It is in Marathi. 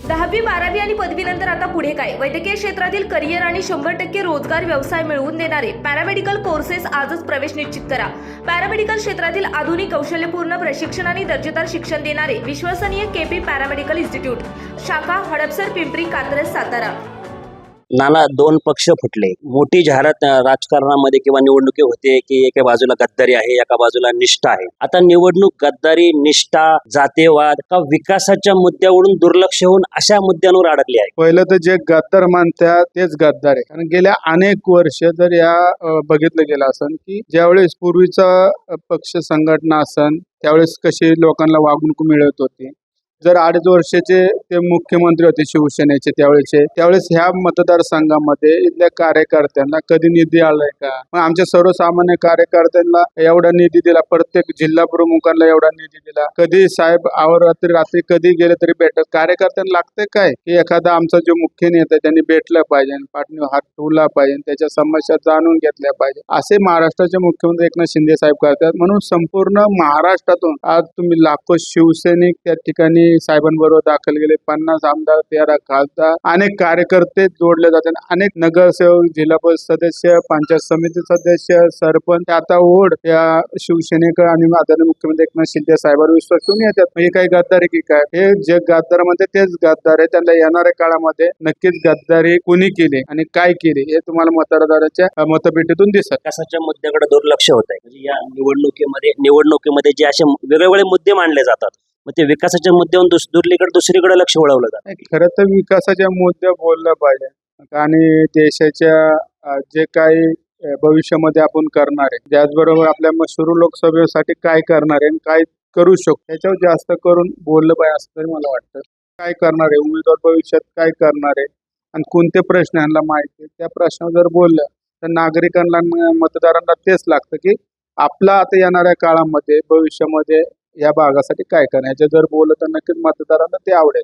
10वी 12वी आणि पदवीनंतर आता पुढे काय? वैद्यकीय क्षेत्रातील करिअर आणि 100% रोजगार व्यवसाय मिळवून देणारे पॅरामेडिकल कोर्सेस आजच प्रवेश निश्चित करा. पॅरामेडिकल क्षेत्रातील आधुनिक कौशल्यपूर्ण प्रशिक्षण आणि दर्जेदार शिक्षण देणारे विश्वसनीय केपी पॅरामेडिकल इन्स्टिट्यूट, शाखा हडपसर, पिंपरी, कात्रज, सातारा. नाना दोन पक्ष फुटले. मोठी जाहिरात राजकारणामध्ये किंवा निवडणुकी होते की एका बाजूला गद्दारी आहे, एका बाजूला निष्ठा आहे. आता निवडणूक गद्दारी, निष्ठा, जातीयवाद का विकासाच्या मुद्द्यावरून दुर्लक्ष होऊन अशा मुद्द्यांवर अडकले आहे. पहिलं तर जे गद्दार मानतात तेच गद्दार आहे. कारण गेल्या अनेक वर्ष जर या बघितलं गेलं असन की ज्यावेळेस पूर्वीचा पक्ष संघटना असन त्यावेळेस कशी लोकांना वागणूक मिळत होती. जर 2.5 वर्षाचे ते मुख्यमंत्री होते शिवसेनेचे त्यावेळेस ह्या मतदारसंघामध्ये इथल्या कार्यकर्त्यांना कधी निधी आलाय का? मग आमच्या सर्वसामान्य कार्यकर्त्यांना एवढा निधी दिला, प्रत्येक जिल्हा प्रमुखांना एवढा निधी दिला. कधी साहेब रात्री कधी गेले तरी भेटत. कार्यकर्त्यांना लागतंय काय की एखादा आमचा जो मुख्य नेता त्यांनी भेटलं पाहिजे, पाठीवर हात ठेवला पाहिजे, त्याच्या समस्या जाणून घेतल्या पाहिजे, असे महाराष्ट्राचे मुख्यमंत्री एकनाथ शिंदे साहेब करतात. म्हणून संपूर्ण महाराष्ट्रातून आज तुम्ही लाखो शिवसैनिक त्या ठिकाणी साहेबांबरोबर दाखल गेले. 50 आमदार, 13 खासदार, अनेक कार्यकर्ते जोडले जातात. अनेक नगरसेवक, जिल्हा परिषद सदस्य, पंचायत समिती सदस्य, सरपंच आता ओढ या शिवसेनेकडे आणि आदरणीय मुख्यमंत्री एकनाथ शिंदे साहेबांवर विश्वास ठेवून येतात. म्हणजे काही गद्दारी की काय? हे जे गद्दार म्हणते तेच गद्दार आहे. त्यांना येणाऱ्या काळामध्ये नक्कीच गद्दारी कोणी केली आणि काय केली हे तुम्हाला मतदाराच्या मतपेटीतून दिसत. विकासाच्या मुद्द्याकडे दुर्लक्ष होत आहे. म्हणजे या निवडणुकीमध्ये जे असे वेगवेगळे मुद्दे मांडले जातात, मग ते विकासाच्या मुद्द्यावरून दुसरीकडे लक्ष वळवलं जातं. खरं तर विकासाच्या मुद्दे बोललं पाहिजे आणि देशाच्या जे काही भविष्यामध्ये आपण करणार आहे, त्याचबरोबर आपल्या मशहूर लोकसभेसाठी काय करणार आहे आणि काय करू शकतो त्याच्यावर जास्त करून बोललं पाहिजे असं तरी मला वाटतं. काय करणार आहे, उमेदवार भविष्यात काय करणार आहे आणि कोणते प्रश्न यांना माहिती आहे, त्या प्रश्नावर जर बोललं तर नागरिकांना, मतदारांना तेच लागतं की आपला आता येणाऱ्या काळामध्ये भविष्यामध्ये या भागासाठी काय करणार. जर बोललं तर नक्कीच मतदारांना ते आवडेल.